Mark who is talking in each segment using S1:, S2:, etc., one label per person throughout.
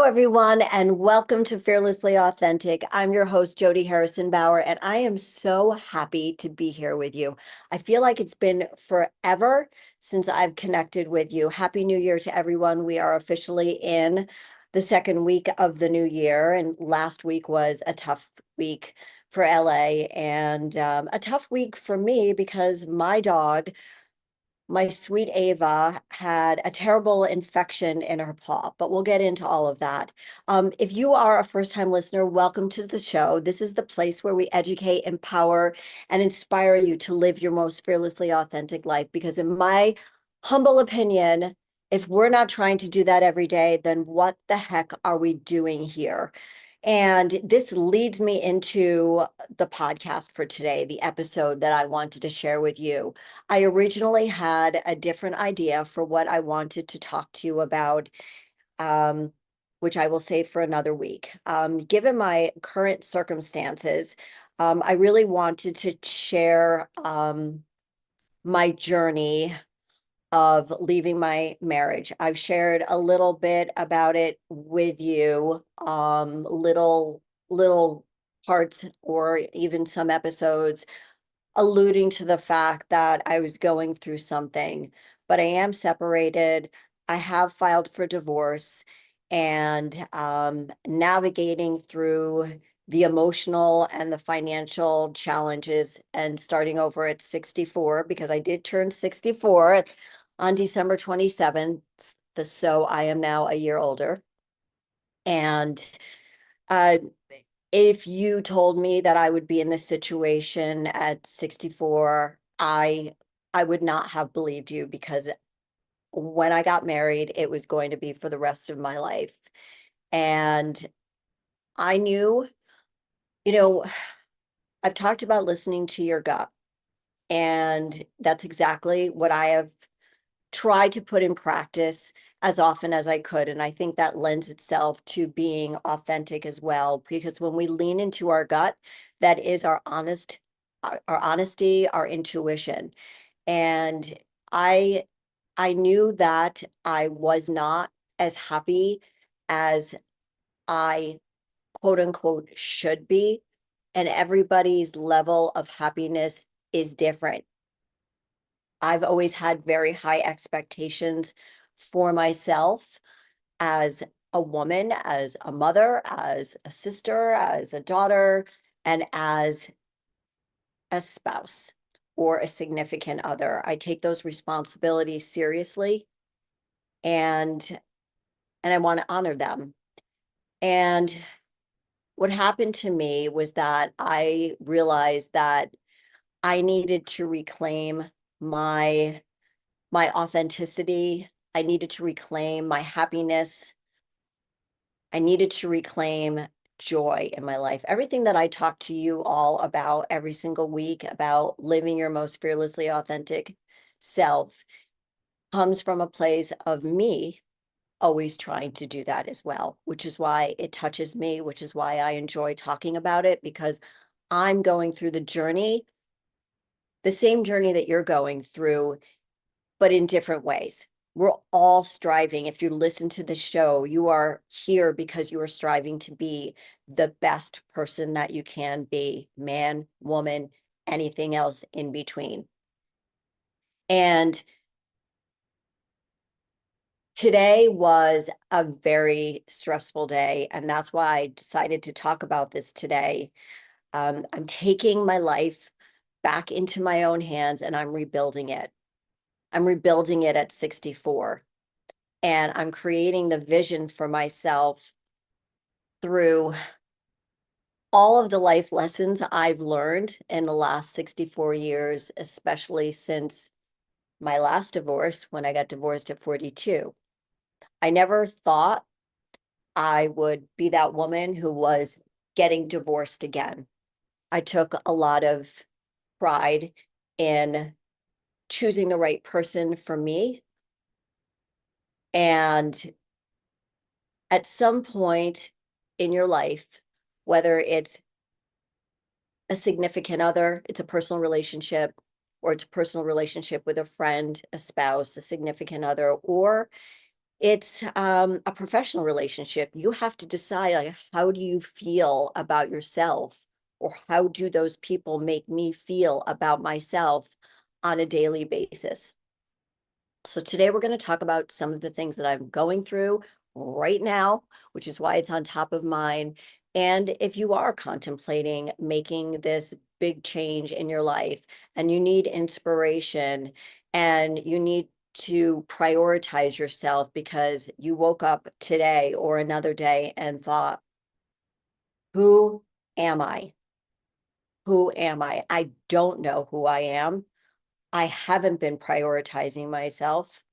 S1: everyone, and welcome to Fearlessly Authentic. I'm your host, Jody Harrison Bauer, and I am so happy to be here with you. I feel like it's been forever since I've connected with you. Happy New Year to everyone. We are officially in the second week of the new year, and last week was a tough week for LA and a tough week for me because my sweet Ava had a terrible infection in her paw, but we'll get into all of that. If you are a first-time listener, welcome to the show. This is the place where we educate, empower, and inspire you to live your most fearlessly authentic life. Because in my humble opinion, if we're not trying to do that every day, then what the heck are we doing here? And this leads me into the podcast for today, the episode that I wanted to share with you. I originally had a different idea for what I wanted to talk to you about, which I will save for another week. Given my current circumstances, I really wanted to share my journey of leaving my marriage. I've shared a little bit about it with you, little parts or even some episodes alluding to the fact that I was going through something, but I am separated. I have filed for divorce and navigating through the emotional and the financial challenges and starting over at 64 because I did turn 64 on December 27th. So I am now a year older. And uh, if you told me that I would be in this situation at 64, I would not have believed you because when I got married, it was going to be for the rest of my life. And I knew, you know, I've talked about listening to your gut, and that's exactly what I have tried to put in practice as often as I could. And I think that lends itself to being authentic as well, because when we lean into our gut, that is our honesty, our intuition. And I I knew that I was not as happy as I quote unquote should be. And everybody's level of happiness is different. I've always had very high expectations for myself as a woman, as a mother, as a sister, as a daughter, and as a spouse or a significant other. I take those responsibilities seriously and I want to honor them. And what happened to me was that I realized that I needed to reclaim my my authenticity. I needed to reclaim my happiness. I needed to reclaim joy in my life. Everything that I talk to you all about every single week about living your most fearlessly authentic self comes from a place of me always trying to do that as well, which is why it touches me, which is why I enjoy talking about it, because I'm going through the journey, the same journey that you're going through, but in different ways. We're all striving. If you listen to the show, you are here because you are striving to be the best person that you can be, man, woman, anything else in between. And today was a very stressful day, and that's why I decided to talk about this today. I'm taking my life back into my own hands and I'm rebuilding it. I'm rebuilding it at 64. And I'm creating the vision for myself through all of the life lessons I've learned in the last 64 years, especially since my last divorce, when I got divorced at 42. I never thought I would be that woman who was getting divorced again. I took a lot of pride in choosing the right person for me. And at some point in your life, whether it's a significant other, it's a personal relationship, or it's a personal relationship with a friend, a spouse, a significant other, or It's a professional relationship. You have to decide, like, how do you feel about yourself, or how do those people make me feel about myself on a daily basis? So today we're going to talk about some of the things that I'm going through right now, which is why it's on top of mind. And if you are contemplating making this big change in your life and you need inspiration and you need to prioritize yourself because you woke up today or another day and thought, who am I? Who am I? I don't know who I am. I haven't been prioritizing myself,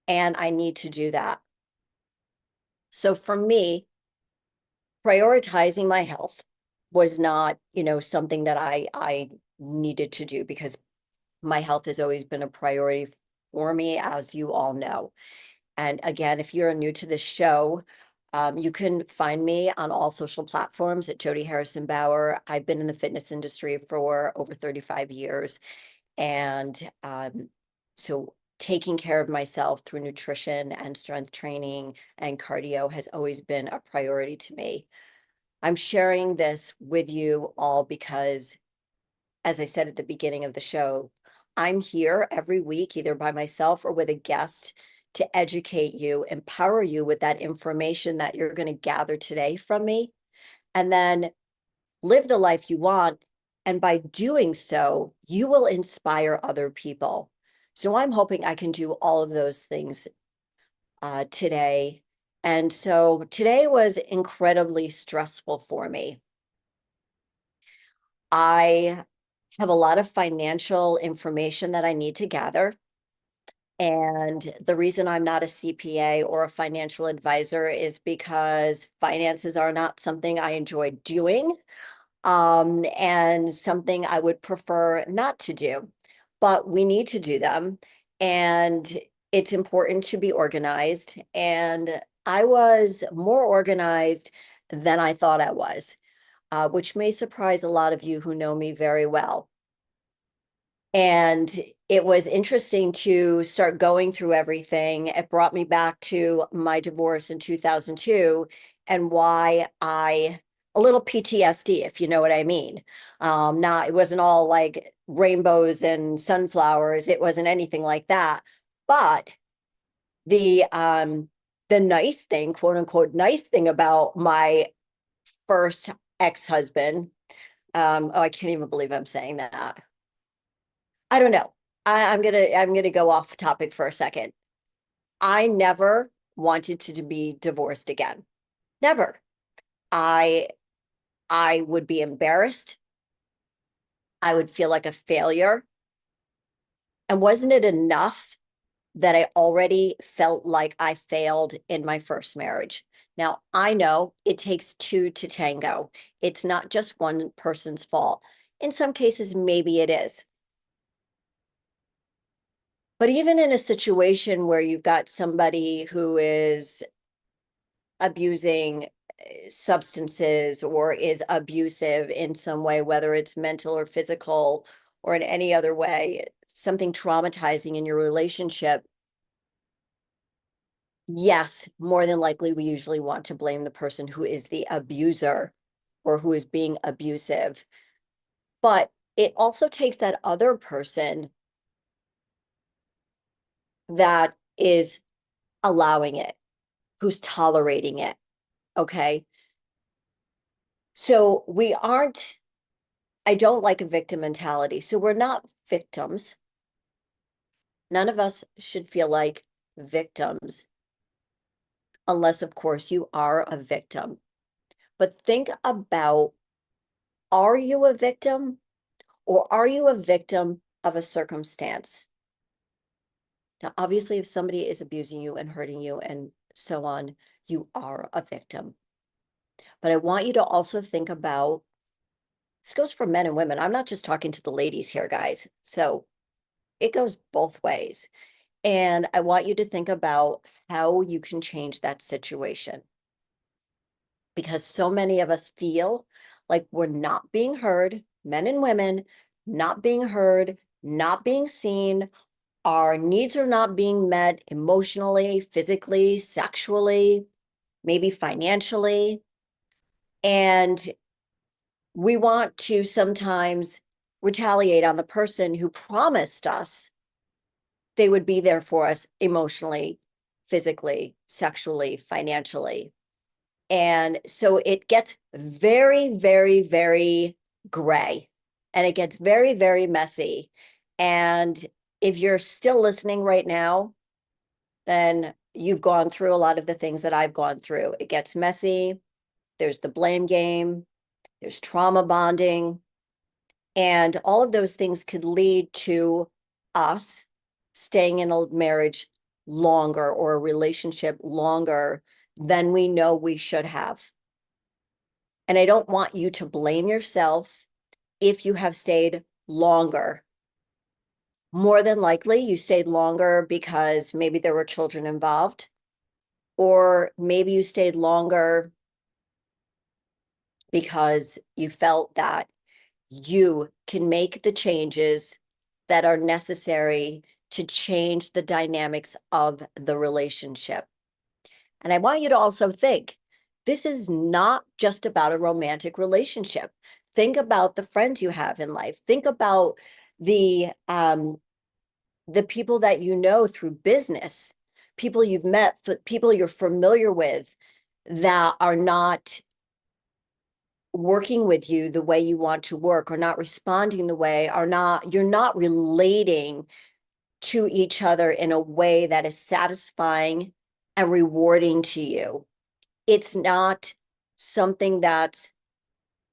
S1: and I need to do that. So for me, prioritizing my health was not, something that I needed to do, because my health has always been a priority for me, as you all know. And again, if you're new to this show, you can find me on all social platforms at Jody Harrison Bauer. I've been in the fitness industry for over 35 years. And so taking care of myself through nutrition and strength training and cardio has always been a priority to me. I'm sharing this with you all because, as I said at the beginning of the show, I'm here every week, either by myself or with a guest, to educate you, empower you with that information that you're going to gather today from me, and then live the life you want. And by doing so, you will inspire other people. So I'm hoping I can do all of those things today. And so today was incredibly stressful for me. I have a lot of financial information that I need to gather. And the reason I'm not a CPA or a financial advisor is because finances are not something I enjoy doing, and something I would prefer not to do. But we need to do them, and it's important to be organized. And I was more organized than I thought I was, which may surprise a lot of you who know me very well. And it was interesting to start going through everything. It brought me back to my divorce in 2002, and why a little PTSD, if you know what I mean. It wasn't all like rainbows and sunflowers. It wasn't anything like that. But the nice thing, quote unquote, nice thing about my first ex-husband, oh, I can't even believe I'm saying that. I don't know. I'm gonna go off topic for a second. I never wanted to be divorced again. Never. I I would be embarrassed. I would feel like a failure. And wasn't it enough that I already felt like I failed in my first marriage? Now, I know it takes two to tango. It's not just one person's fault. In some cases, maybe it is. But even in a situation where you've got somebody who is abusing substances or is abusive in some way, whether it's mental or physical or in any other way, something traumatizing in your relationship, yes, more than likely, we usually want to blame the person who is the abuser or who is being abusive. But it also takes that other person that is allowing it, who's tolerating it. Okay. So we aren't, I don't like a victim mentality. So we're not victims. None of us should feel like victims, unless, of course, you are a victim. But think about, are you a victim, or are you a victim of a circumstance? Now, obviously, if somebody is abusing you and hurting you and so on, you are a victim. But I want you to also think about, this goes for men and women. I'm not just talking to the ladies here, guys. So it goes both ways. And I want you to think about how you can change that situation, because so many of us feel like we're not being heard, men and women, not being heard, not being seen. our needs are not being met emotionally, physically, sexually, maybe financially. And we want to sometimes retaliate on the person who promised us they would be there for us emotionally, physically, sexually, financially. And so it gets very, very, very gray and it gets very, very messy. And if you're still listening right now, then you've gone through a lot of the things that I've gone through. It gets messy. There's the blame game. There's trauma bonding. And all of those things could lead to us staying in a marriage longer or a relationship longer than we know we should have. And I don't want you to blame yourself if you have stayed longer. More than likely, you stayed longer because maybe there were children involved, or maybe you stayed longer because you felt that you can make the changes that are necessary to change the dynamics of the relationship. And I want you to also think, this is not just about a romantic relationship. Think about the friends you have in life. Think about the people that you know through business, people you've met, people you're familiar with that are not working with you the way you want to work, or not responding the way, or not, you're not relating to each other in a way that is satisfying and rewarding to you. It's not something that's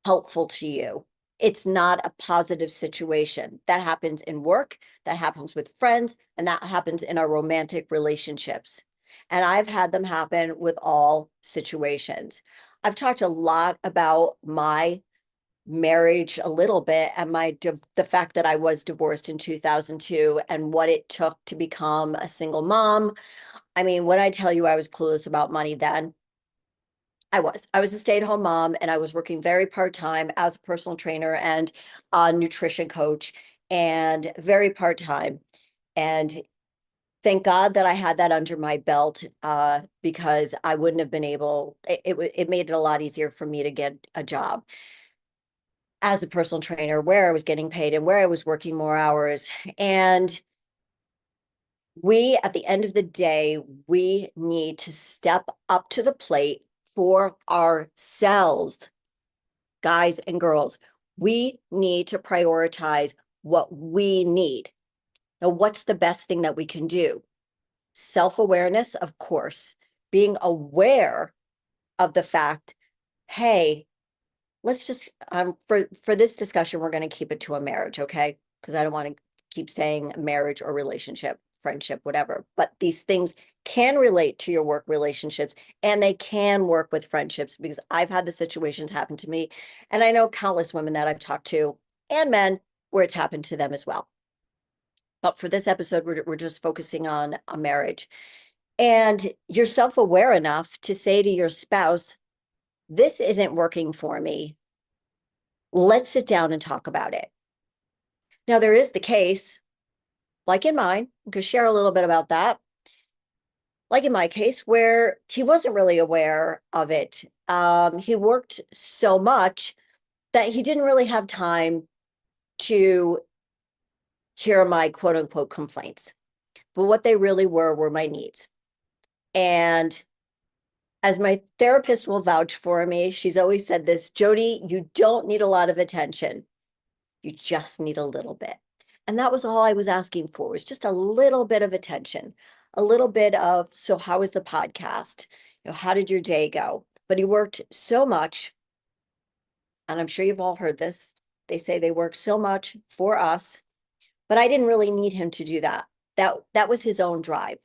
S1: helpful to you. It's not a positive situation. That happens in work, that happens with friends, and that happens in our romantic relationships. And I've had them happen with all situations. I've talked a lot about my marriage a little bit and the fact that I was divorced in 2002 and what it took to become a single mom. I mean, when I tell you I was clueless about money then, I was a stay-at-home mom, and I was working very part-time as a personal trainer and a nutrition coach, and very part-time. And thank God that I had that under my belt, because I wouldn't have been able, it made it a lot easier for me to get a job as a personal trainer where I was getting paid and where I was working more hours. And we, at the end of the day, we need to step up to the plate for ourselves, guys and girls. We need to prioritize what we need. Now, what's the best thing that we can do? Self-awareness, of course, being aware of the fact, hey, let's just for this discussion, we're going to keep it to a marriage, okay? Because I don't want to keep saying marriage or relationship, friendship, whatever. But these things can relate to your work relationships, and they can work with friendships, because I've had the situations happen to me, and I know countless women that I've talked to, and men, where it's happened to them as well. But for this episode, we're just focusing on a marriage. And you're self-aware enough to say to your spouse, this isn't working for me. Let's sit down and talk about it. Now, there is the case, like in mine, I could share a little bit about that. Like in my case, where he wasn't really aware of it. He worked so much that he didn't really have time to hear my quote unquote complaints. But what they really were my needs. And as my therapist will vouch for me, she's always said this, Jody, you don't need a lot of attention. You just need a little bit. And that was all I was asking for, was just a little bit of attention, a little bit of, so how was the podcast? You know, how did your day go? But he worked so much, and I'm sure you've all heard this. They say they work so much for us, but I didn't really need him to do that. That was his own drive.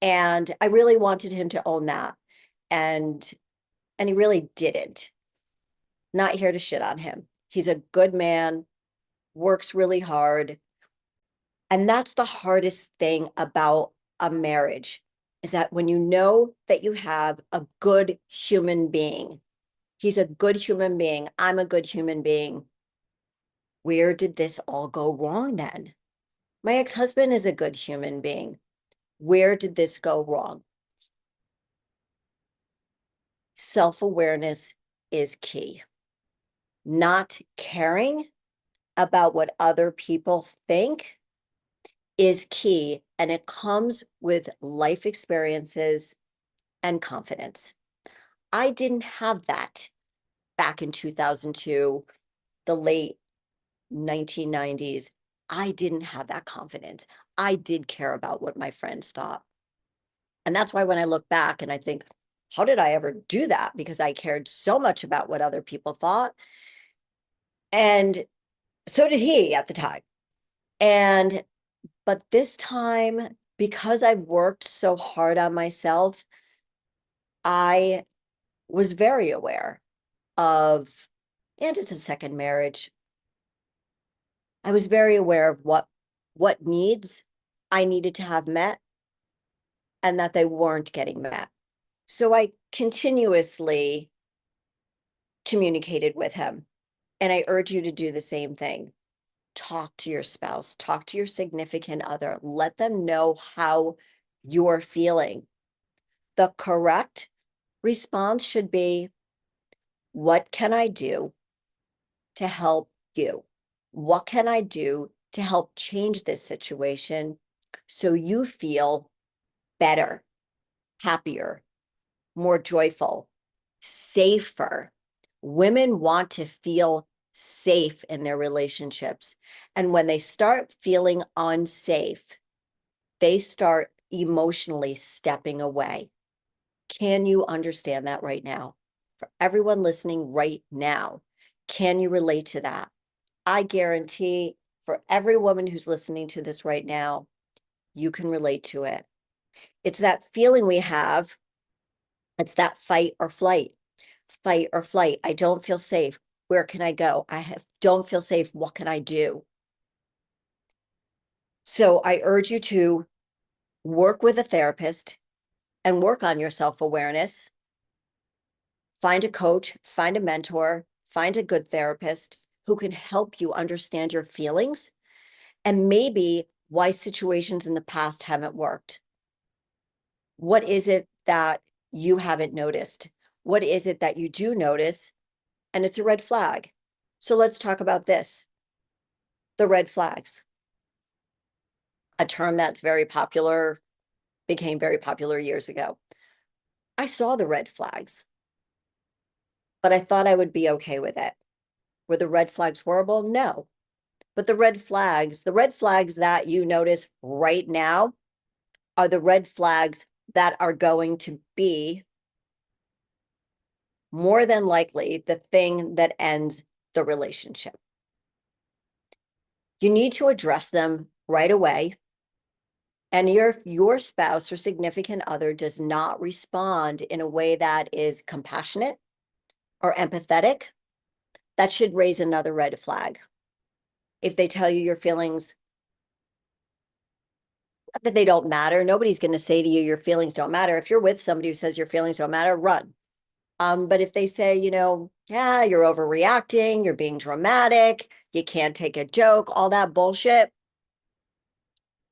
S1: And I really wanted him to own that. And he really didn't. Not here to shit on him. He's a good man, works really hard. And that's the hardest thing about a marriage, is that when you know that you have a good human being, he's a good human being, I'm a good human being, where did this all go wrong then? My ex-husband is a good human being. Where did this go wrong? Self-awareness is key. Not caring about what other people think is key, and it comes with life experiences and confidence. I didn't have that back in 2002, the late 1990s. I didn't have that confidence. I did care about what my friends thought. And that's why when I look back and I think, how did I ever do that? Because I cared so much about what other people thought. And so did he at the time. And, but this time, because I've worked so hard on myself, I was very aware of, and it's a second marriage. I was very aware of what needs I needed to have met and that they weren't getting met. So I continuously communicated with him. And I urge you to do the same thing. Talk to your spouse, talk to your significant other, let them know how you're feeling. The correct response should be, what can I do to help you? What can I do to help change this situation so you feel better, happier, more joyful, safer? Women want to feel safe in their relationships. And when they start feeling unsafe, they start emotionally stepping away. Can you understand that right now? For everyone listening right now, can you relate to that? I guarantee for every woman who's listening to this right now, you can relate to it. It's that feeling we have. It's that fight or flight. Fight or flight. I don't feel safe. Where can I go? Don't feel safe. What can I do? So I urge you to work with a therapist and work on your self-awareness. Find a coach, find a mentor, find a good therapist who can help you understand your feelings and maybe why situations in the past haven't worked. What is it that you haven't noticed? What is it that you do notice? And it's a red flag. So let's talk about this. The red flags, a term that's very popular, became very popular years ago. I saw the red flags, but I thought I would be okay with it. Were the red flags horrible? No. But the red flags that you notice right now are the red flags that are going to be more than likely the thing that ends the relationship. You need to address them right away. And if your spouse or significant other does not respond in a way that is compassionate or empathetic, that should raise another red flag. If they tell you your feelings, that they don't matter, nobody's going to say to you, your feelings don't matter. If you're with somebody who says your feelings don't matter, run. But if they say, yeah, you're overreacting, you're being dramatic, you can't take a joke, all that bullshit,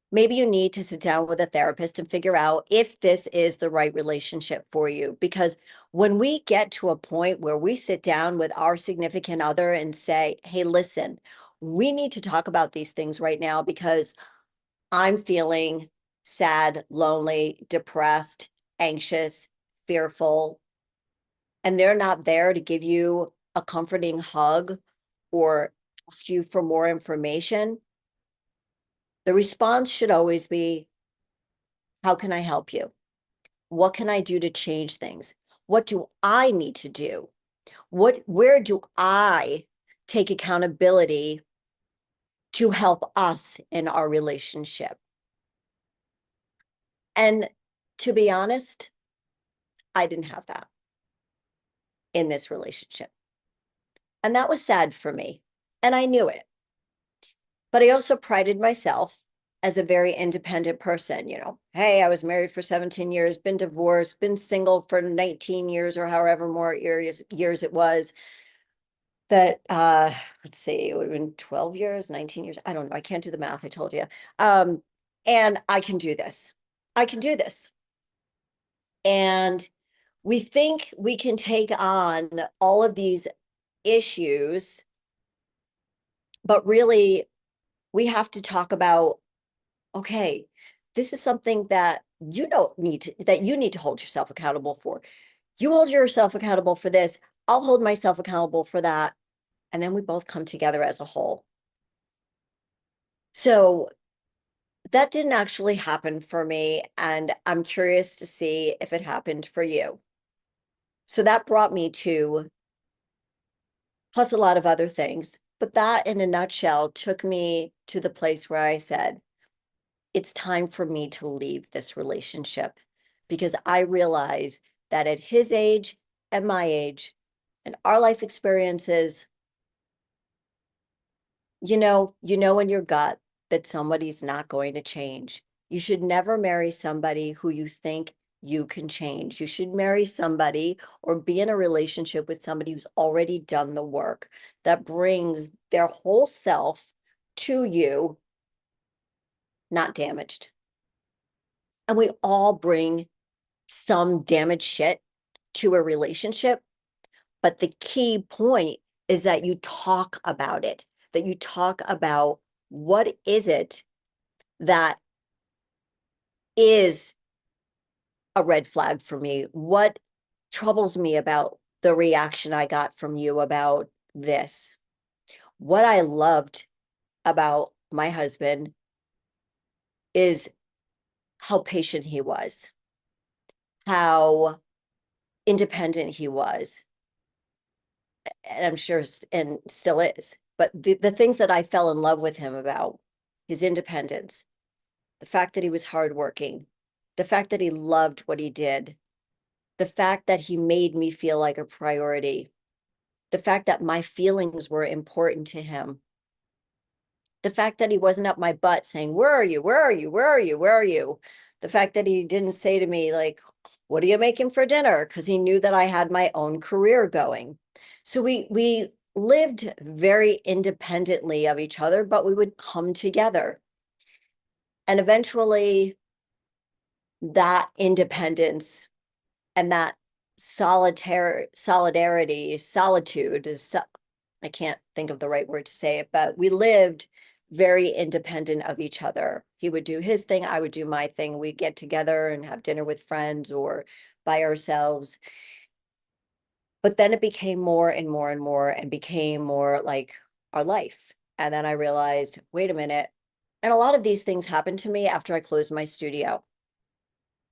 S1: maybe you need to sit down with a therapist and figure out if this is the right relationship for you. Because when we get to a point where we sit down with our significant other and say, hey, listen, we need to talk about these things right now because I'm feeling sad, lonely, depressed, anxious, fearful, and they're not there to give you a comforting hug or ask you for more information, the response should always be, how can I help you? What can I do to change things? What do I need to do? Where do I take accountability to help us in our relationship? And to be honest, I didn't have that in this relationship. And that was sad for me. And I knew it. But I also prided myself as a very independent person. Hey, I was married for 17 years, been divorced, been single for 19 years or however more years it was. that let's see, it would have been 12 years, 19 years. I don't know. I can't do the math, I told you. And I can do this. I can do this. And we think we can take on all of these issues, but really we have to talk about, okay, this is something that you don't need to, that you need to hold yourself accountable for. You hold yourself accountable for this. I'll hold myself accountable for that. And then we both come together as a whole. So that didn't actually happen for me. And I'm curious to see if it happened for you. So that brought me to, plus a lot of other things. But that in a nutshell took me to the place where I said, it's time for me to leave this relationship because I realize that at his age and my age and our life experiences, you know in your gut that somebody's not going to change. You should never marry somebody who you think you can change. You should marry somebody or be in a relationship with somebody who's already done the work, that brings their whole self to you, not damaged. And we all bring some damaged shit to a relationship. But the key point is that you talk about it, that you talk about what is it that is a red flag for me? What troubles me about the reaction I got from you about this? What I loved about my husband is how patient he was, how independent he was, and I'm sure and still is. But the things that I fell in love with him about, his independence, the fact that he was hardworking, the fact that he loved what he did, the fact that he made me feel like a priority, the fact that my feelings were important to him, the fact that he wasn't up my butt saying, where are you? Where are you? Where are you? Where are you? The fact that he didn't say to me, like, what are you making for dinner? Because he knew that I had my own career going. So we lived very independently of each other, but we would come together. And eventually that independence and that solitude is, I can't think of the right word to say it, but we lived very independent of each other. He would do his thing, I would do my thing. We'd get together and have dinner with friends or by ourselves. But then it became more and more and more and became more like our life. And then I realized, wait a minute. And a lot of these things happened to me after I closed my studio.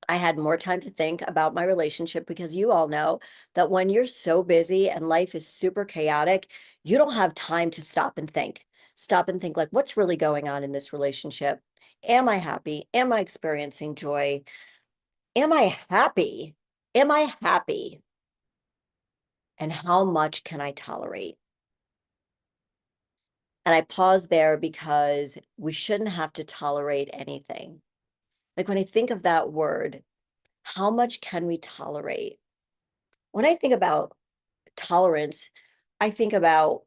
S1: I had more time to think about my relationship because you all know that when you're so busy and life is super chaotic, you don't have time to stop and think. Stop and think, like, what's really going on in this relationship? Am I happy? Am I experiencing joy? Am I happy? Am I happy? And how much can I tolerate? And I pause there because we shouldn't have to tolerate anything. Like when I think of that word, how much can we tolerate? When I think about tolerance, I think about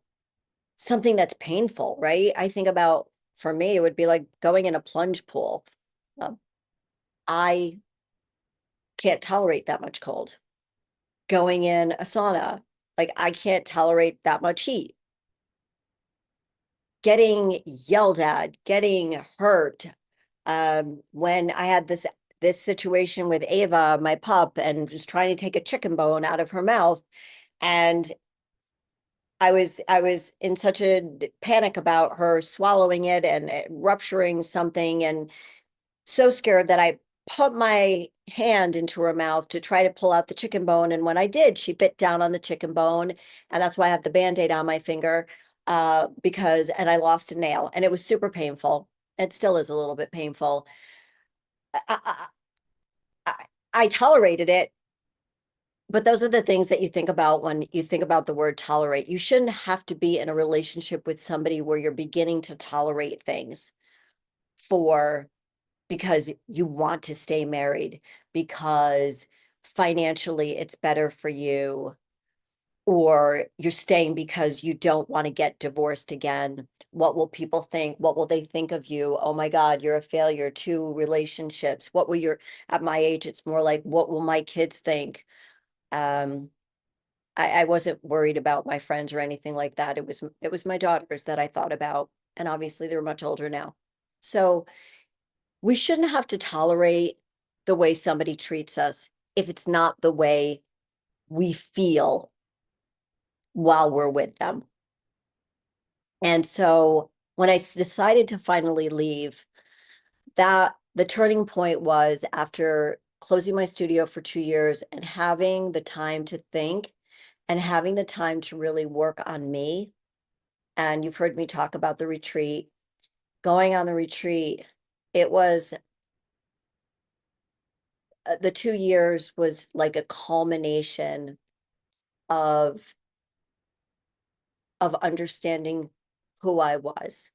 S1: something that's painful, right? I think about, for me, it would be like going in a plunge pool. Um, I can't tolerate that much cold. Going in a sauna, like I can't tolerate that much heat. Getting yelled at, getting hurt. When I had this situation with Ava, my pup, and was trying to take a chicken bone out of her mouth, and I was in such a panic about her swallowing it and rupturing something, and so scared that I put my hand into her mouth to try to pull out the chicken bone. And when I did, she bit down on the chicken bone, and that's why I have the Band-Aid on my finger, because and I lost a nail, and it was super painful. It still is a little bit painful. I, I, I, I tolerated it. But those are the things that you think about when you think about the word tolerate. You shouldn't have to be in a relationship with somebody where you're beginning to tolerate things for because you want to stay married, because financially it's better for you. or you're staying because you don't want to get divorced again. What will people think? What will they think of you? Oh my God, you're a failure. Two relationships. What will your, at my age, it's more like, what will my kids think? Um, I wasn't worried about my friends or anything like that. It was my daughters that I thought about. And obviously they're much older now. So we shouldn't have to tolerate the way somebody treats us if it's not the way we feel while we're with them. And so when I decided to finally leave, that the turning point was after closing my studio for 2 years and having the time to think and having the time to really work on me. And you've heard me talk about the retreat. Going on the retreat, it was the 2 years was like a culmination of understanding who I was,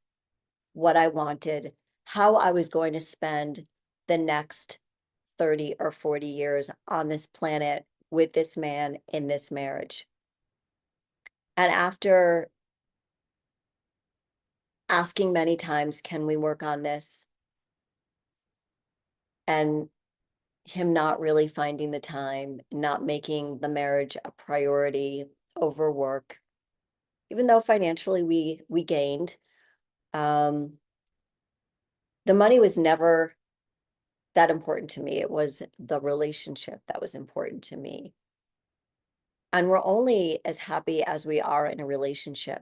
S1: what I wanted, how I was going to spend the next 30 or 40 years on this planet with this man in this marriage. And after asking many times, can we work on this? And him not really finding the time, not making the marriage a priority over work, even though financially we gained. Um, the money was never that important to me. It was the relationship that was important to me. And we're only as happy as we are in a relationship.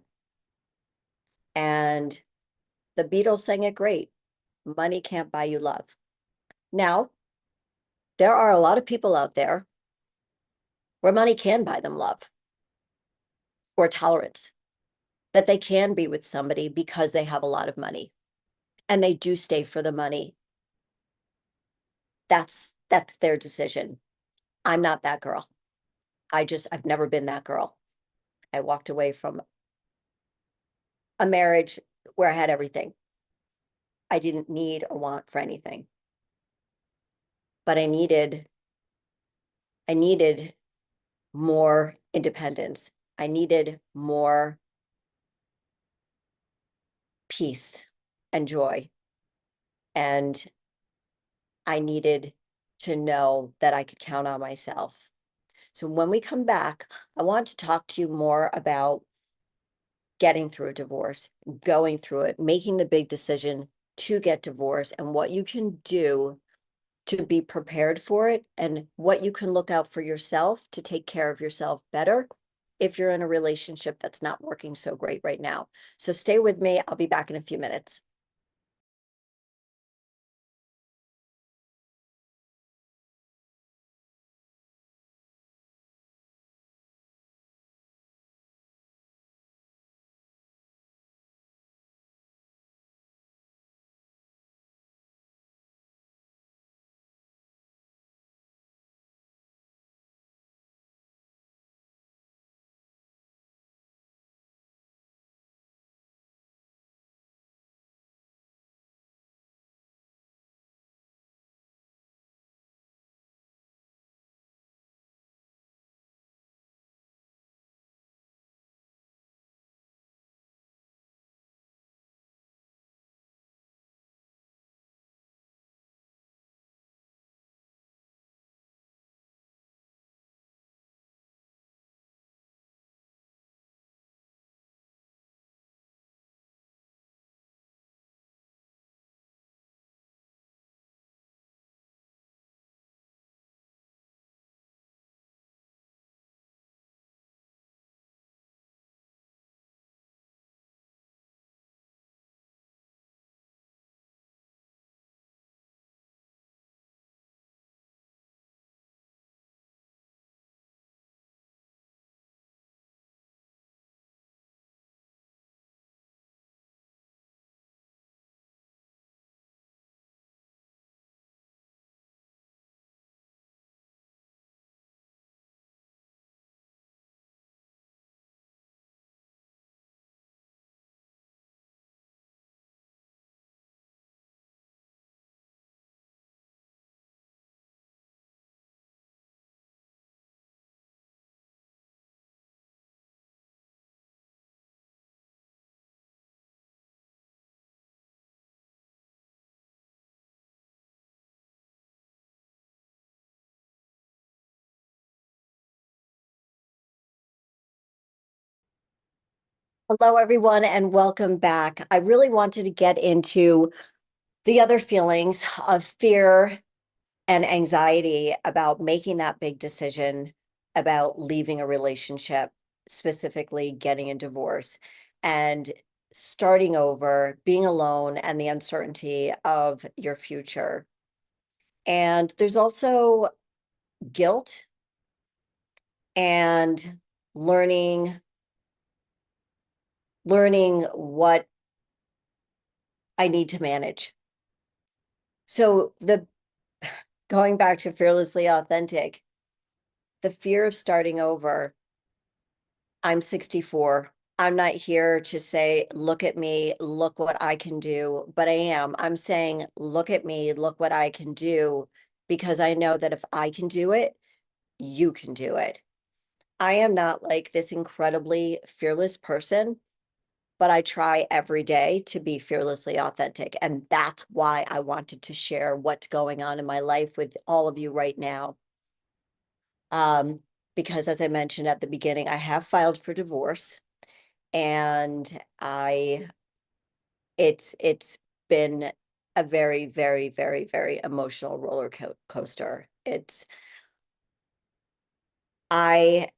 S1: And the Beatles sang it great. Money can't buy you love. Now, there are a lot of people out there where money can buy them love or tolerance, that they can be with somebody because they have a lot of money and they do stay for the money. That's their decision. I'm not that girl. I've never been that girl. I walked away from a marriage where I had everything. I didn't need or want for anything, but I needed more independence. I needed more peace and joy. And I needed to know that I could count on myself. So when we come back, I want to talk to you more about getting through a divorce, going through it, making the big decision to get divorced, and what you can do to be prepared for it, and what you can look out for yourself to take care of yourself better if you're in a relationship that's not working so great right now. So stay with me. I'll be back in a few minutes. Hello, everyone, and welcome back. I really wanted to get into the other feelings of fear and anxiety about making that big decision about leaving a relationship, specifically getting a divorce and starting over, being alone, and the uncertainty of your future. And there's also guilt and learning learning what I need to manage. So the going back to fearlessly authentic, the fear of starting over. I'm 64. I'm not here to say, look at me, look what I can do, but I am. I'm saying, look at me, look what I can do, because I know that if I can do it, you can do it. I am not like this incredibly fearless person, but I try every day to be fearlessly authentic. And that's why I wanted to share what's going on in my life with all of you right now. Um, because as I mentioned at the beginning, I have filed for divorce and it's been a very, very, very, very emotional coaster. I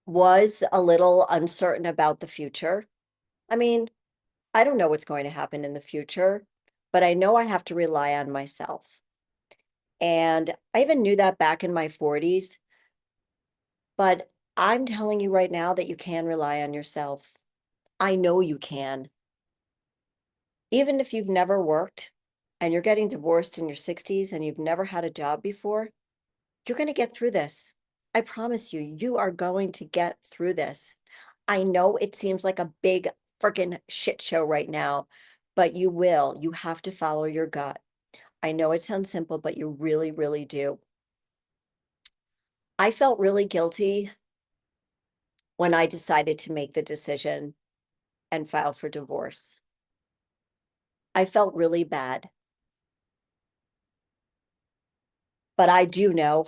S1: was a little uncertain about the future. I mean, I don't know what's going to happen in the future, but I know I have to rely on myself. And I even knew that back in my 40s, but I'm telling you right now that you can rely on yourself. I know you can. Even if you've never worked and you're getting divorced in your 60s and you've never had a job before, you're going to get through this. I promise you, you are going to get through this. I know it seems like a big freaking shit show right now, but you will. You have to follow your gut. I know it sounds simple, but you really, really do. I felt really guilty when I decided to make the decision and file for divorce. I felt really bad, but I do know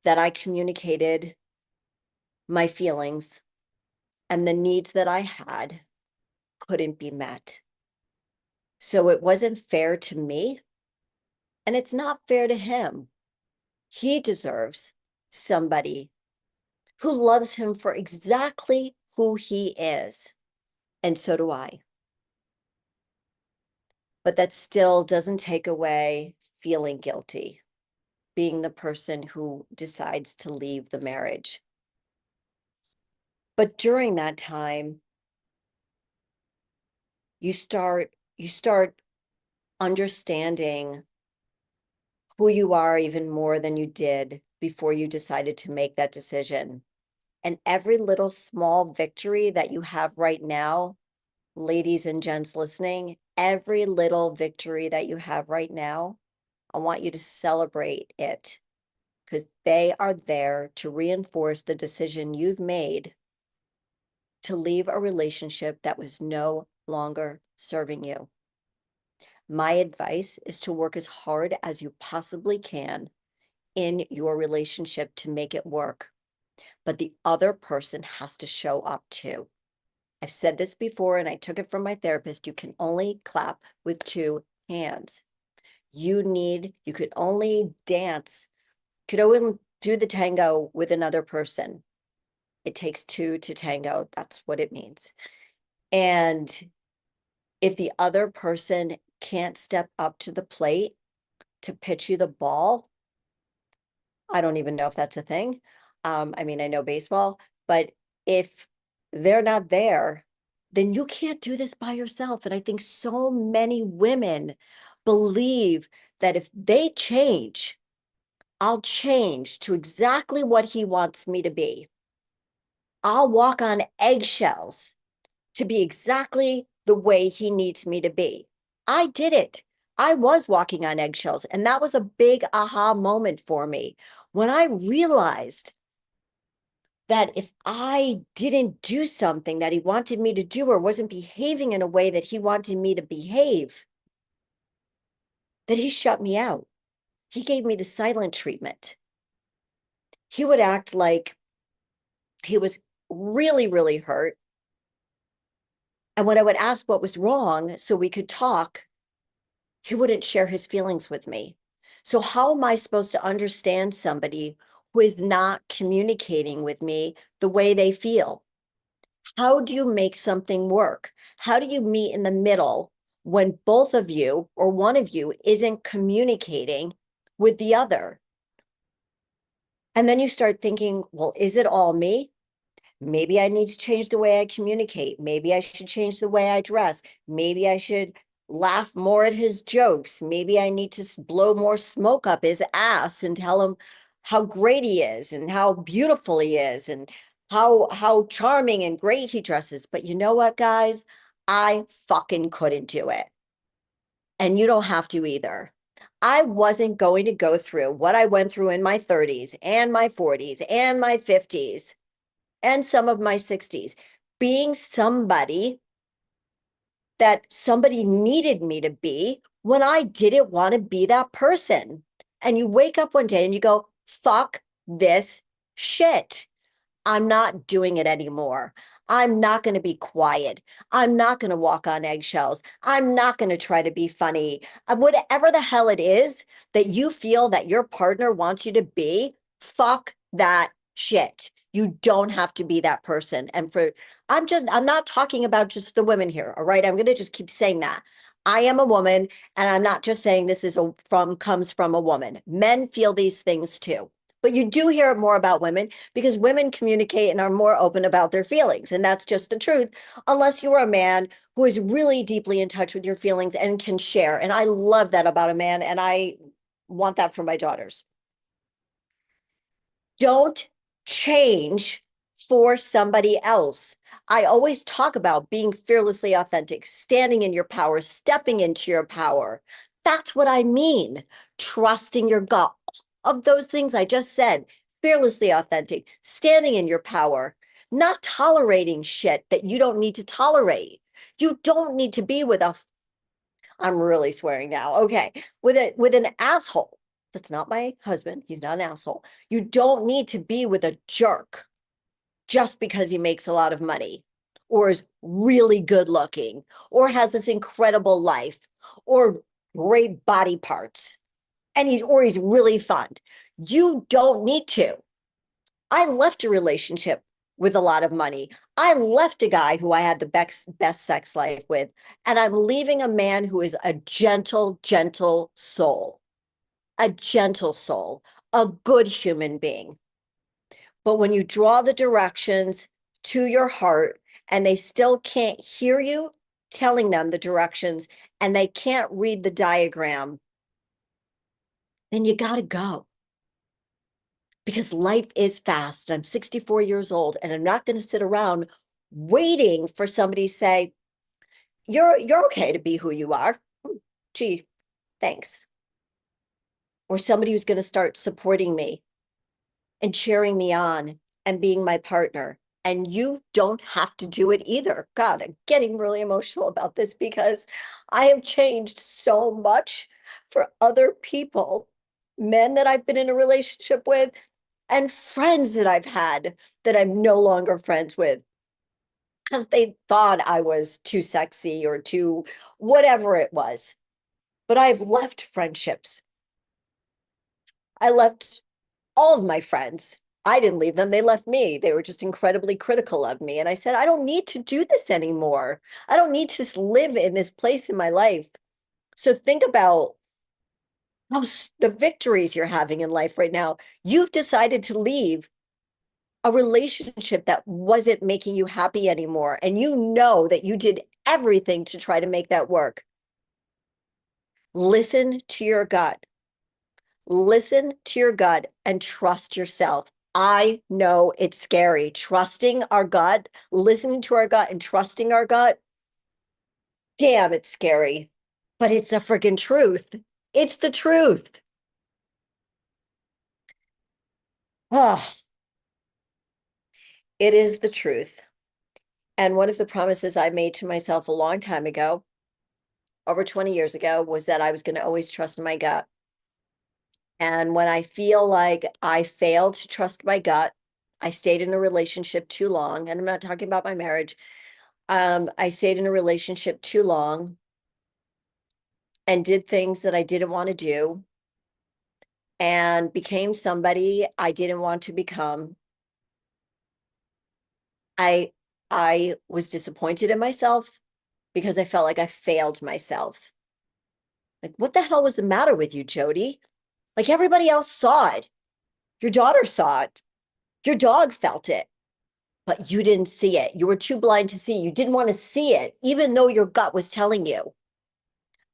S1: that I communicated my feelings and the needs that I had couldn't be met. So it wasn't fair to me, and it's not fair to him. He deserves somebody who loves him for exactly who he is, and so do I. But that still doesn't take away feeling guilty, being the person who decides to leave the marriage. But during that time, you start understanding who you are even more than you did before you decided to make that decision. And every little small victory that you have right now, ladies and gents listening, every little victory that you have right now, I want you to celebrate it because they are there to reinforce the decision you've made to leave a relationship that was no longer serving you. My advice is to work as hard as you possibly can in your relationship to make it work, but the other person has to show up too. I've said this before and I took it from my therapist. You can only clap with two hands. You could only dance, could only do the tango with another person. It takes two to tango. That's what it means. And if the other person can't step up to the plate to pitch you the ball, I don't even know if that's a thing. I mean, I know baseball, but if they're not there, then you can't do this by yourself. And I think so many women believe that if they change, I'll change to exactly what he wants me to be. I'll walk on eggshells to be exactly the way he needs me to be. I did it. I was walking on eggshells, and that was a big aha moment for me when I realized that if I didn't do something that he wanted me to do or wasn't behaving in a way that he wanted me to behave, that he shut me out. He gave me the silent treatment. He would act like he was really, really hurt And when I would ask what was wrong so we could talk, he wouldn't share his feelings with me. So, how am I supposed to understand somebody who is not communicating with me the way they feel? How do you make something work? How do you meet in the middle when both of you or one of you isn't communicating with the other? And then you start thinking, well, is it all me? Maybe I need to change the way I communicate. Maybe I should change the way I dress. Maybe I should laugh more at his jokes. Maybe I need to blow more smoke up his ass and tell him how great he is and how beautiful he is and how charming and great he dresses. But you know what, guys? I fucking couldn't do it. And you don't have to either. I wasn't going to go through what I went through in my 30s and my 40s and my 50s and some of my 60s, being somebody that somebody needed me to be when I didn't want to be that person. And you wake up one day and you go, fuck this shit. I'm not doing it anymore. I'm not going to be quiet. I'm not going to walk on eggshells. I'm not going to try to be funny. Whatever the hell it is that you feel that your partner wants you to be, fuck that shit. You don't have to be that person. And I'm not talking about just the women here. All right. I'm going to just keep saying that. I am a woman, and I'm not just saying this is comes from a woman. Men feel these things too. But you do hear more about women because women communicate and are more open about their feelings. And that's just the truth, unless you are a man who is really deeply in touch with your feelings and can share. And I love that about a man. And I want that for my daughters. Don't change for somebody else. I always talk about being fearlessly authentic, standing in your power, stepping into your power. That's what I mean. Trusting your gut. Of those things I just said, fearlessly authentic, standing in your power, not tolerating shit that you don't need to tolerate. You don't need to be with a, I'm really swearing now. Okay. With an asshole. That's not my husband. He's not an asshole. You don't need to be with a jerk just because he makes a lot of money or is really good looking or has this incredible life or great body parts and he's really fun. You don't need to. I left a relationship with a lot of money. I left a guy who I had the best sex life with, and I'm leaving a man who is a gentle soul, a gentle soul, a good human being. But when you draw the directions to your heart and they still can't hear you telling them the directions and they can't read the diagram, then you got to go. Because life is fast. I'm 64 years old and I'm not going to sit around waiting for somebody to say, you're okay to be who you are. Gee, thanks. Or somebody who's going to start supporting me and cheering me on and being my partner. And you don't have to do it either. God, I'm getting really emotional about this because I have changed so much for other people, men that I've been in a relationship with, and friends that I've had that I'm no longer friends with because they thought I was too sexy or too whatever it was. But I've left friendships. I left all of my friends. I didn't leave them. They left me. They were just incredibly critical of me. And I said, I don't need to do this anymore. I don't need to live in this place in my life. So think about the victories you're having in life right now. You've decided to leave a relationship that wasn't making you happy anymore. And you know that you did everything to try to make that work. Listen to your gut. Listen to your gut and trust yourself. I know it's scary. Trusting our gut, listening to our gut and trusting our gut. Damn, it's scary. But it's the freaking truth. It's the truth. Oh, it is the truth. And one of the promises I made to myself a long time ago, over 20 years ago, was that I was going to always trust my gut. And when I feel like I failed to trust my gut, I stayed in a relationship too long, and I'm not talking about my marriage. I stayed in a relationship too long and did things that I didn't want to do and became somebody I didn't want to become. I I was disappointed in myself because I felt like I failed myself. Like, what the hell was the matter with you, Jody? Like everybody else saw it. Your daughter saw it. Your dog felt it, but you didn't see it. You were too blind to see. You didn't want to see it, even though your gut was telling you.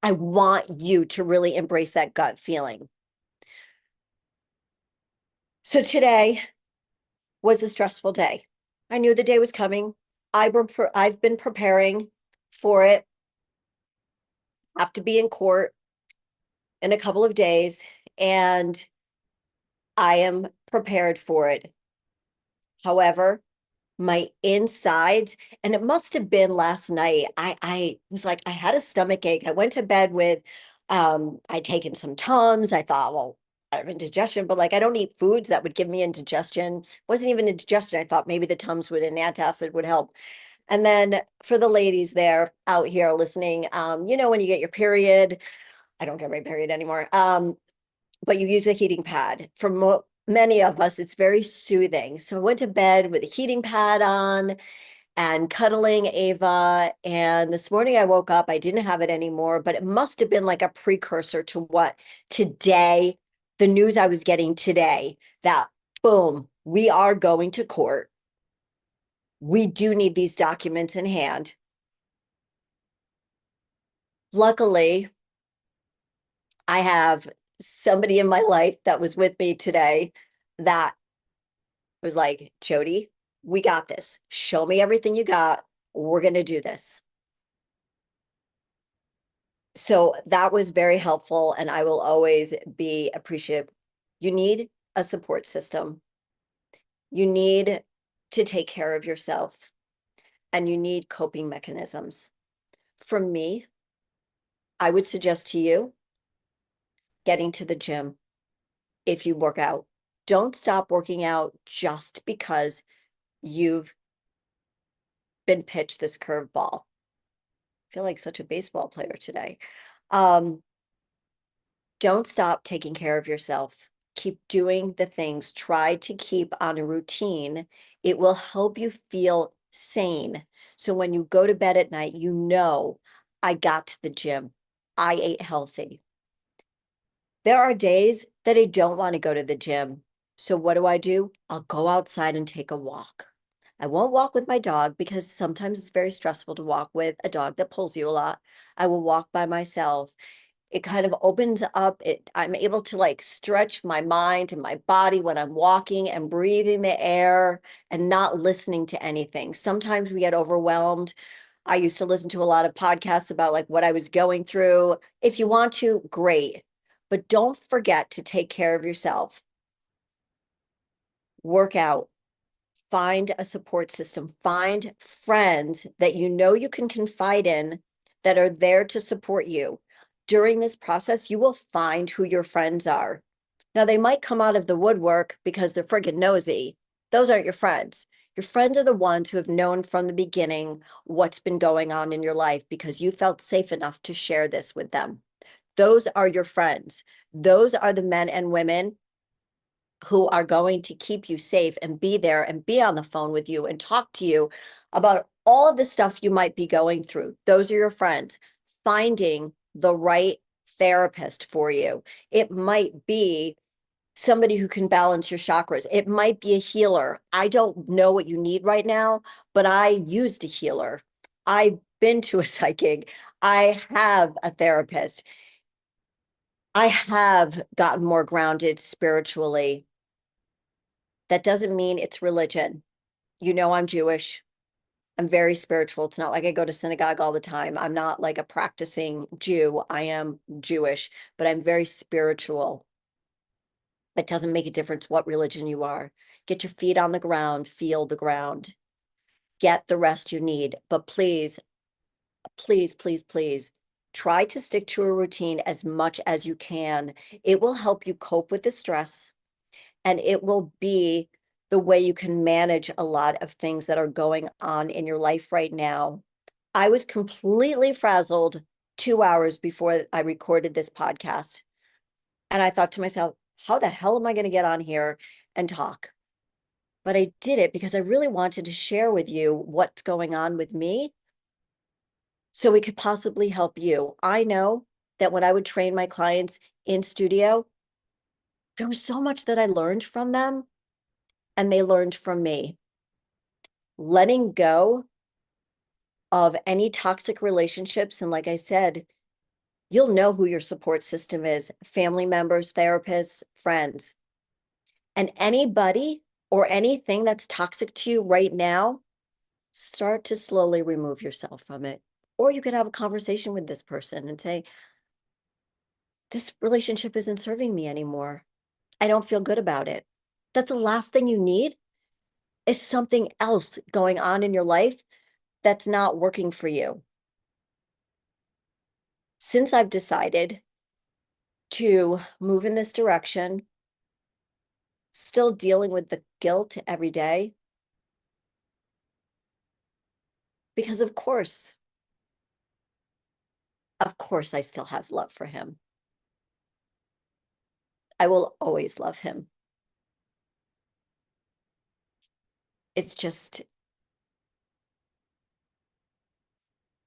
S1: I want you to really embrace that gut feeling. So today was a stressful day. I knew the day was coming. I've been preparing for it. Have to be in court in a couple of days, and I am prepared for it. However, my insides, and it must have been last night. I was like, I had a stomach ache. I went to bed with I'd taken some Tums. I thought, well, I have indigestion, but like I don't eat foods that would give me indigestion. It wasn't even indigestion. I thought maybe the Tums with an antacid would help. And then for the ladies there out here listening, when you get your period, I don't get my period anymore. But you use a heating pad. For many of us, it's very soothing. So I went to bed with a heating pad on and cuddling Ava. And this morning I woke up, I didn't have it anymore, but it must have been like a precursor to what today, the news I was getting today, that boom, we are going to court. We do need these documents in hand. Luckily, I have somebody in my life that was with me today that was like, Jody, we got this. Show me everything you got. We're going to do this. So that was very helpful, and I will always be appreciative. You need a support system. You need to take care of yourself, and you need coping mechanisms. For me, I would suggest to you getting to the gym if you work out. Don't stop working out just because you've been pitched this curveball. I feel like such a baseball player today. Um, don't stop taking care of yourself. Keep doing the things. Try to keep on a routine. It will help you feel sane. So when you go to bed at night, you know, I got to the gym. I ate healthy. There are days that I don't want to go to the gym. So what do? I'll go outside and take a walk. I won't walk with my dog because sometimes it's very stressful to walk with a dog that pulls you a lot. I will walk by myself. It kind of opens up it. I'm able to like stretch my mind and my body when I'm walking and breathing the air and not listening to anything. Sometimes we get overwhelmed. I used to listen to a lot of podcasts about like what I was going through. If you want to, great. But don't forget to take care of yourself. Work out. Find a support system. Find friends that you know you can confide in that are there to support you. During this process, you will find who your friends are. Now, they might come out of the woodwork because they're friggin' nosy. Those aren't your friends. Your friends are the ones who have known from the beginning what's been going on in your life because you felt safe enough to share this with them. Those are your friends. Those are the men and women who are going to keep you safe and be there and be on the phone with you and talk to you about all of the stuff you might be going through. Those are your friends. Finding the right therapist for you. It might be somebody who can balance your chakras. It might be a healer. I don't know what you need right now, but I used a healer. I've been to a psychic. I have a therapist. I have gotten more grounded spiritually. That doesn't mean it's religion. You know, I'm Jewish. I'm very spiritual. It's not like I go to synagogue all the time. I'm not like a practicing Jew. I am Jewish, but I'm very spiritual. It doesn't make a difference what religion you are. Get your feet on the ground, feel the ground, get the rest you need. But please, please, please, please try to stick to a routine as much as you can. It will help you cope with the stress, and it will be the way you can manage a lot of things that are going on in your life right now. I was completely frazzled 2 hours before I recorded this podcast. And I thought to myself, how the hell am I going to get on here and talk? But I did it because I really wanted to share with you what's going on with me so we could possibly help you. I know that when I would train my clients in studio, there was so much that I learned from them and they learned from me. Letting go of any toxic relationships. And like I said, you'll know who your support system is: family members, therapists, friends. And anybody or anything that's toxic to you right now, start to slowly remove yourself from it. Or you could have a conversation with this person and say, this relationship isn't serving me anymore. I don't feel good about it. That's the last thing you need, is something else going on in your life that's not working for you. Since I've decided to move in this direction, still dealing with the guilt every day, because of course, I still have love for him. I will always love him. It's just,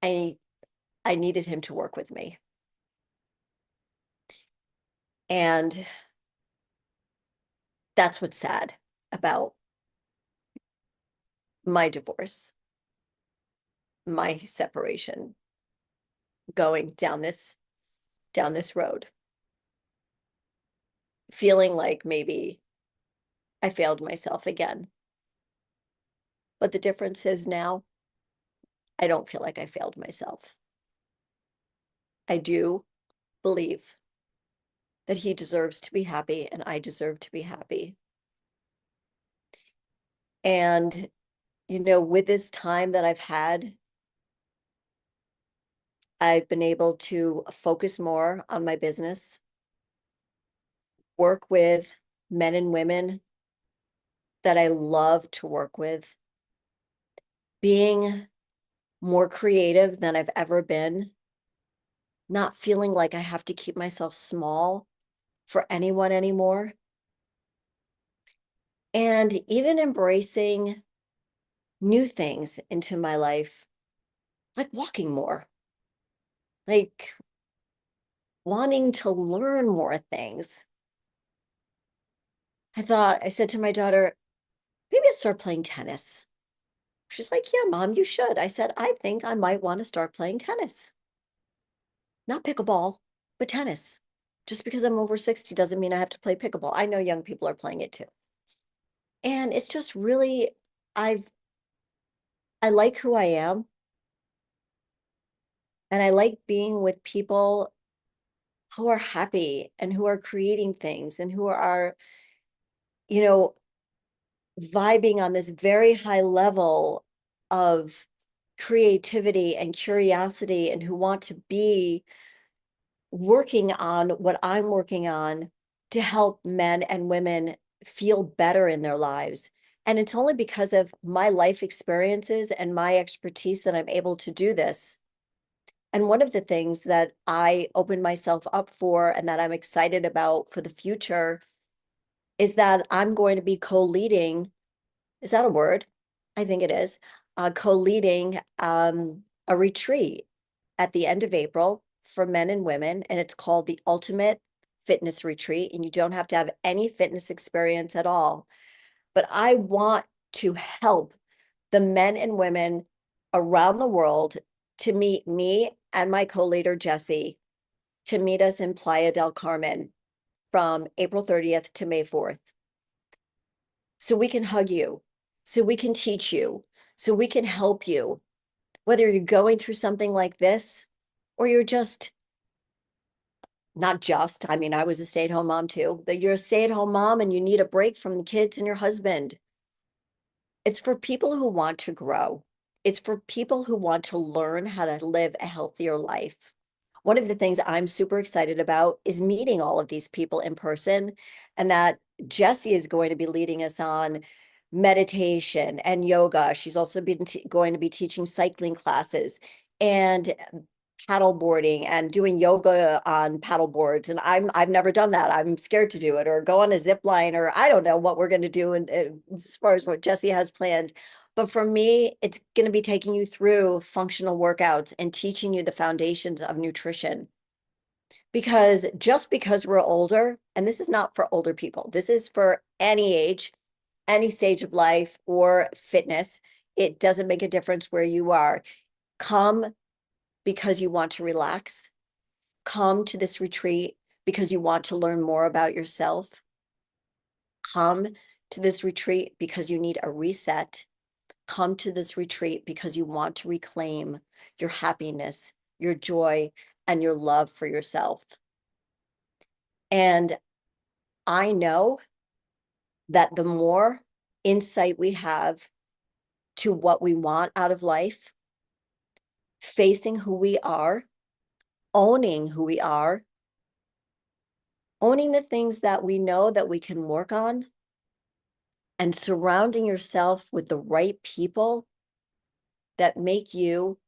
S1: I I needed him to work with me. And that's what's sad about my divorce, my separation, going down this road, feeling like maybe I failed myself again. But the difference is now I don't feel like I failed myself. I do believe that he deserves to be happy and I deserve to be happy. And, with this time that I've had, I've been able to focus more on my business, work with men and women that I love to work with, being more creative than I've ever been, not feeling like I have to keep myself small for anyone anymore, and even embracing new things into my life, like walking more, like wanting to learn more things. I said to my daughter, maybe I'll start playing tennis. She's like, yeah, Mom, you should. I said, I think I might want to start playing tennis. Not pickleball, but tennis. Just because I'm over 60 doesn't mean I have to play pickleball. I know young people are playing it too. And it's just really, I've, I like who I am. And I like being with people who are happy and who are creating things and who are, you know, vibing on this very high level of creativity and curiosity, and who want to be working on what I'm working on to help men and women feel better in their lives. And it's only because of my life experiences and my expertise that I'm able to do this. And one of the things that I opened myself up for and that I'm excited about for the future is that I'm going to be co-leading. Is that a word? I think it is. Co-leading a retreat at the end of April for men and women, and it's called the Ultimate Fitness Retreat, and you don't have to have any fitness experience at all. But I want to help the men and women around the world to meet me and my co-leader, Jesse, to meet us in Playa del Carmen from April 30th to May 4th. So we can hug you, so we can teach you, so we can help you, whether you're going through something like this or you're just not just, I mean, I was a stay-at-home mom too, but you're a stay-at-home mom and you need a break from the kids and your husband. It's for people who want to grow. It's for people who want to learn how to live a healthier life. One of the things I'm super excited about is meeting all of these people in person, and that Jesse is going to be leading us on meditation and yoga. She's also been going to be teaching cycling classes and paddle boarding and doing yoga on paddle boards. And I've never done that. I'm scared to do it, or go on a zip line, or I don't know what we're going to do. And as far as what Jesse has planned, but for me, it's going to be taking you through functional workouts and teaching you the foundations of nutrition. Because just because we're older, and this is not for older people, this is for any age, any stage of life or fitness, it doesn't make a difference where you are. Come because you want to relax. Come to this retreat because you want to learn more about yourself. Come to this retreat because you need a reset. Come to this retreat because you want to reclaim your happiness, your joy, and your love for yourself. And I know that the more insight we have to what we want out of life, facing who we are, owning who we are, owning the things that we know that we can work on, and surrounding yourself with the right people that make you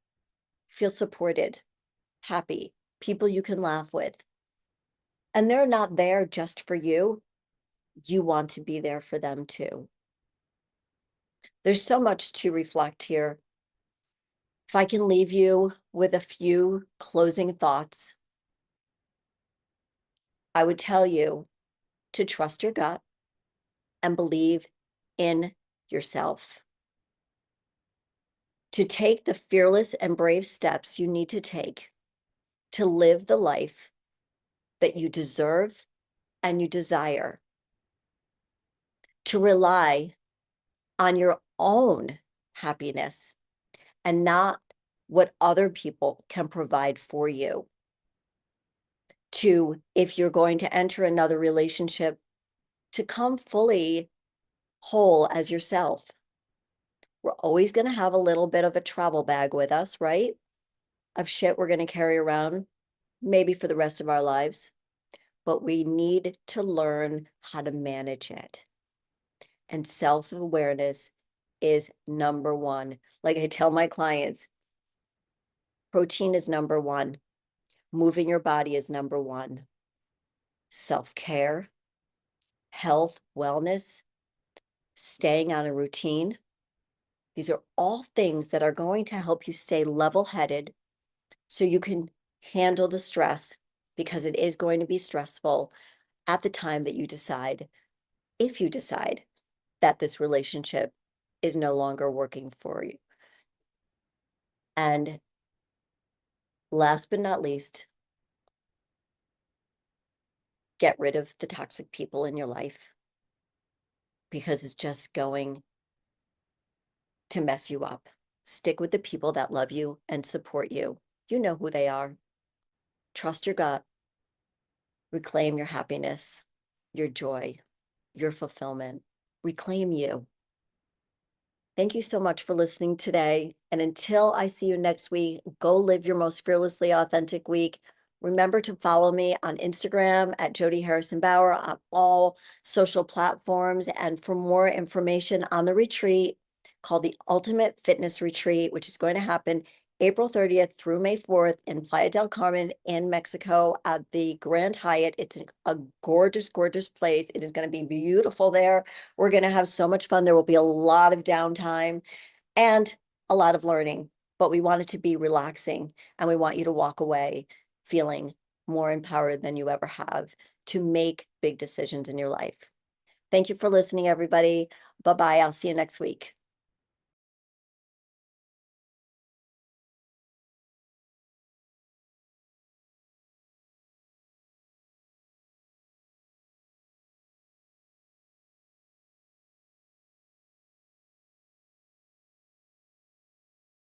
S1: feel supported, happy, people you can laugh with. And they're not there just for you. You want to be there for them too. There's so much to reflect here. If I can leave you with a few closing thoughts, I would tell you to trust your gut and believe in yourself. To take the fearless and brave steps you need to take to live the life that you deserve and you desire. To rely on your own happiness and not what other people can provide for you. To, if you're going to enter another relationship, to come fully whole as yourself. We're always going to have a little bit of a travel bag with us, right? Of shit we're going to carry around, maybe for the rest of our lives. But we need to learn how to manage it. And self-awareness is number one. Like I tell my clients, protein is number one. Moving your body is number one. Self-care, health, wellness, staying on a routine. These are all things that are going to help you stay level-headed so you can handle the stress, because it is going to be stressful at the time that you decide, if you decide that this relationship is no longer working for you. And last but not least, get rid of the toxic people in your life, because it's just going to mess you up. Stick with the people that love you and support you. You know who they are. Trust your gut. Reclaim your happiness, your joy, your fulfillment. Reclaim you. Thank you so much for listening today. And until I see you next week, go live your most fearlessly authentic week. Remember to follow me on Instagram at Jody Harrison Bauer, on all social platforms. And for more information on the retreat called the Ultimate Fitness Retreat, which is going to happen April 30th through May 4th in Playa del Carmen in Mexico at the Grand Hyatt. It's a gorgeous, gorgeous place. It is going to be beautiful there. We're going to have so much fun. There will be a lot of downtime and a lot of learning, but we want it to be relaxing, and we want you to walk away feeling more empowered than you ever have to make big decisions in your life. Thank you for listening, everybody. Bye-bye. I'll see you next week.